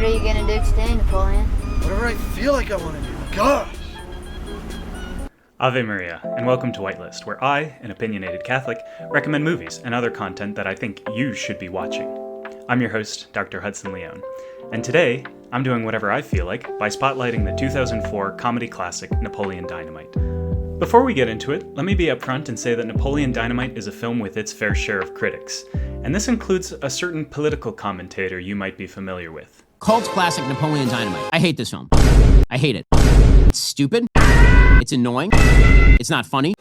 What are you gonna do today, Napoleon? Whatever I feel like I want to do. Gosh! Ave Maria, and welcome to Whitelist, where I, an opinionated Catholic, recommend movies and other content that I think you should be watching. I'm your host, Dr. Hudson Leone, and today, I'm doing whatever I feel like by spotlighting the 2004 comedy classic Napoleon Dynamite. Before we get into it, let me be upfront and say that Napoleon Dynamite is a film with its fair share of critics, and this includes a certain political commentator you might be familiar with. Cult classic Napoleon Dynamite. I hate this film. I hate it. It's stupid. It's annoying. It's not funny.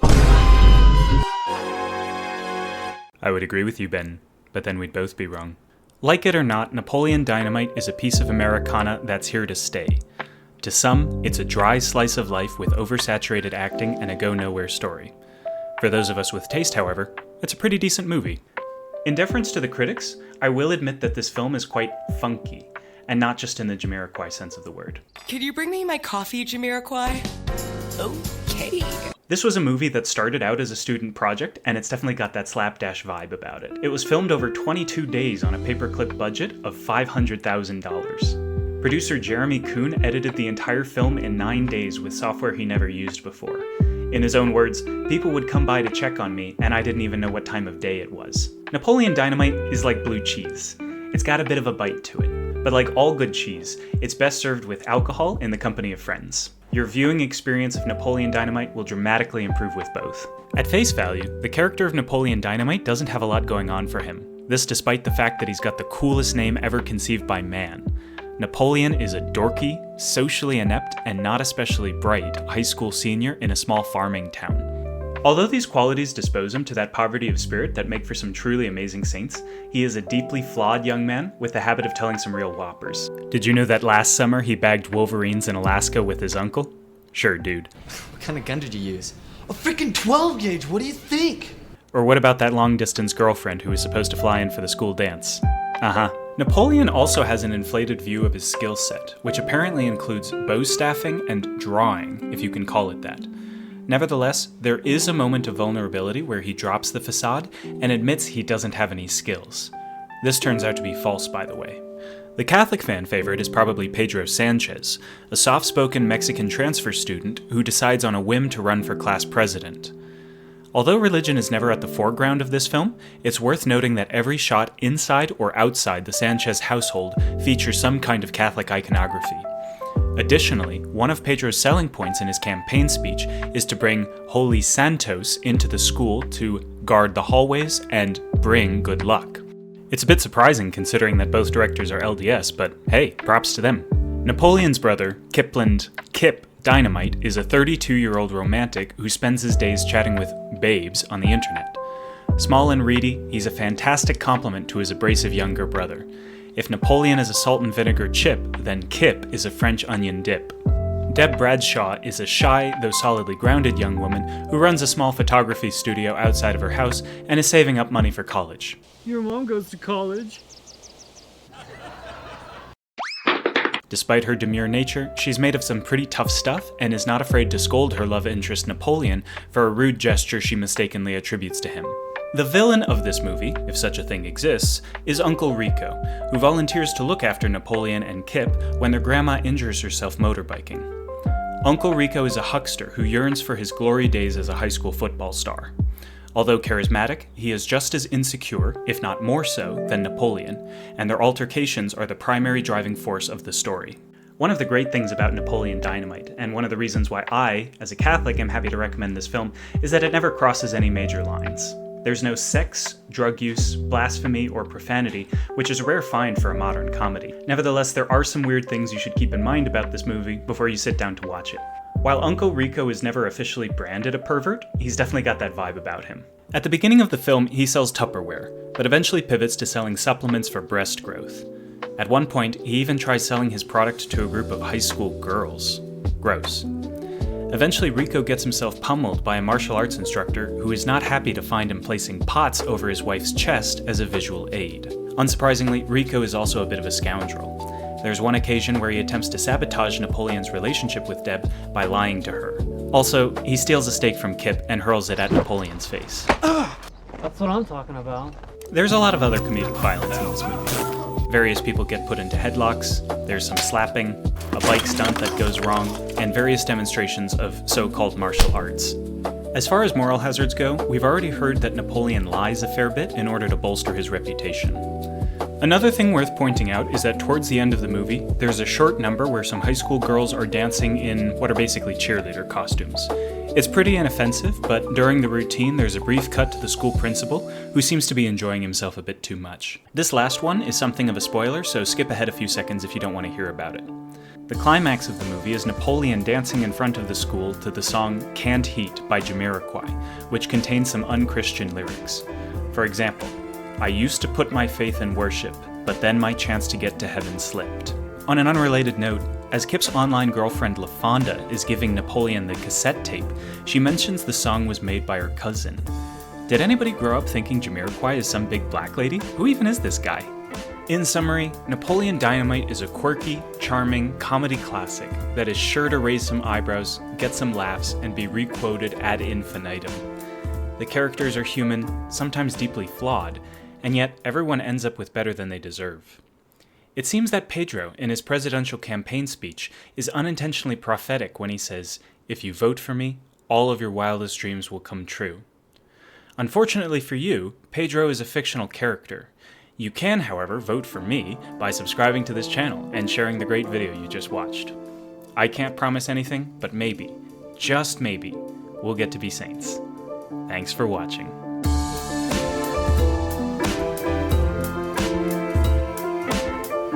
I would agree with you, Ben, but then we'd both be wrong. Like it or not, Napoleon Dynamite is a piece of Americana that's here to stay. To some, it's a dry slice of life with oversaturated acting and a go-nowhere story. For those of us with taste, however, it's a pretty decent movie. In deference to the critics, I will admit that this film is quite funky, and not just in the Jamiroquoi sense of the word. Could you bring me my coffee, Jamiroquai? Okay. This was a movie that started out as a student project, and it's definitely got that slapdash vibe about it. It was filmed over 22 days on a paperclip budget of $500,000. Producer Jeremy Kuhn edited the entire film in 9 days with software he never used before. In his own words, people would come by to check on me, and I didn't even know what time of day it was. Napoleon Dynamite is like blue cheese. It's got a bit of a bite to it. But like all good cheese, it's best served with alcohol in the company of friends. Your viewing experience of Napoleon Dynamite will dramatically improve with both. At face value, the character of Napoleon Dynamite doesn't have a lot going on for him. This despite the fact that he's got the coolest name ever conceived by man. Napoleon is a dorky, socially inept, and not especially bright high school senior in a small farming town. Although these qualities dispose him to that poverty of spirit that make for some truly amazing saints, he is a deeply flawed young man with the habit of telling some real whoppers. Did you know that last summer he bagged wolverines in Alaska with his uncle? Sure, dude. What kind of gun did you use? A freaking 12 gauge, what do you think? Or what about that long-distance girlfriend who was supposed to fly in for the school dance? Uh-huh. Napoleon also has an inflated view of his skill set, which apparently includes bow staffing and drawing, if you can call it that. Nevertheless, there is a moment of vulnerability where he drops the facade and admits he doesn't have any skills. This turns out to be false, by the way. The Catholic fan favorite is probably Pedro Sanchez, a soft-spoken Mexican transfer student who decides on a whim to run for class president. Although religion is never at the foreground of this film, it's worth noting that every shot inside or outside the Sanchez household features some kind of Catholic iconography. Additionally, one of Pedro's selling points in his campaign speech is to bring Holy Santos into the school to guard the hallways and bring good luck. It's a bit surprising considering that both directors are LDS, but hey, props to them. Napoleon's brother, Kip Dynamite, is a 32-year-old romantic who spends his days chatting with babes on the internet. Small and reedy, he's a fantastic complement to his abrasive younger brother. If Napoleon is a salt and vinegar chip, then Kip is a French onion dip. Deb Bradshaw is a shy, though solidly grounded young woman who runs a small photography studio outside of her house and is saving up money for college. Your mom goes to college. Despite her demure nature, she's made of some pretty tough stuff and is not afraid to scold her love interest Napoleon for a rude gesture she mistakenly attributes to him. The villain of this movie, if such a thing exists, is Uncle Rico, who volunteers to look after Napoleon and Kip when their grandma injures herself motorbiking. Uncle Rico is a huckster who yearns for his glory days as a high school football star. Although charismatic, he is just as insecure, if not more so, than Napoleon, and their altercations are the primary driving force of the story. One of the great things about Napoleon Dynamite, and one of the reasons why I, as a Catholic, am happy to recommend this film, is that it never crosses any major lines. There's no sex, drug use, blasphemy, or profanity, which is a rare find for a modern comedy. Nevertheless, there are some weird things you should keep in mind about this movie before you sit down to watch it. While Uncle Rico is never officially branded a pervert, he's definitely got that vibe about him. At the beginning of the film, he sells Tupperware, but eventually pivots to selling supplements for breast growth. At one point, he even tries selling his product to a group of high school girls. Gross. Eventually, Rico gets himself pummeled by a martial arts instructor who is not happy to find him placing pots over his wife's chest as a visual aid. Unsurprisingly, Rico is also a bit of a scoundrel. There's one occasion where he attempts to sabotage Napoleon's relationship with Deb by lying to her. Also, he steals a steak from Kip and hurls it at Napoleon's face. That's what I'm talking about. There's a lot of other comedic violence in this movie. Various people get put into headlocks, there's some slapping, a bike stunt that goes wrong, and various demonstrations of so-called martial arts. As far as moral hazards go, we've already heard that Napoleon lies a fair bit in order to bolster his reputation. Another thing worth pointing out is that towards the end of the movie, there's a short number where some high school girls are dancing in what are basically cheerleader costumes. It's pretty inoffensive, but during the routine there's a brief cut to the school principal, who seems to be enjoying himself a bit too much. This last one is something of a spoiler, so skip ahead a few seconds if you don't want to hear about it. The climax of the movie is Napoleon dancing in front of the school to the song Canned Heat by Jamiroquoi, which contains some un-Christian lyrics. For example, I used to put my faith in worship, but then my chance to get to heaven slipped. On an unrelated note, as Kip's online girlfriend LaFonda is giving Napoleon the cassette tape, she mentions the song was made by her cousin. Did anybody grow up thinking Jamiroquai is some big black lady? Who even is this guy? In summary, Napoleon Dynamite is a quirky, charming comedy classic that is sure to raise some eyebrows, get some laughs, and be requoted ad infinitum. The characters are human, sometimes deeply flawed, and yet everyone ends up with better than they deserve. It seems that Pedro, in his presidential campaign speech, is unintentionally prophetic when he says, "If you vote for me, all of your wildest dreams will come true." Unfortunately for you, Pedro is a fictional character. You can, however, vote for me by subscribing to this channel and sharing the great video you just watched. I can't promise anything, but maybe, just maybe, we'll get to be saints. Thanks for watching.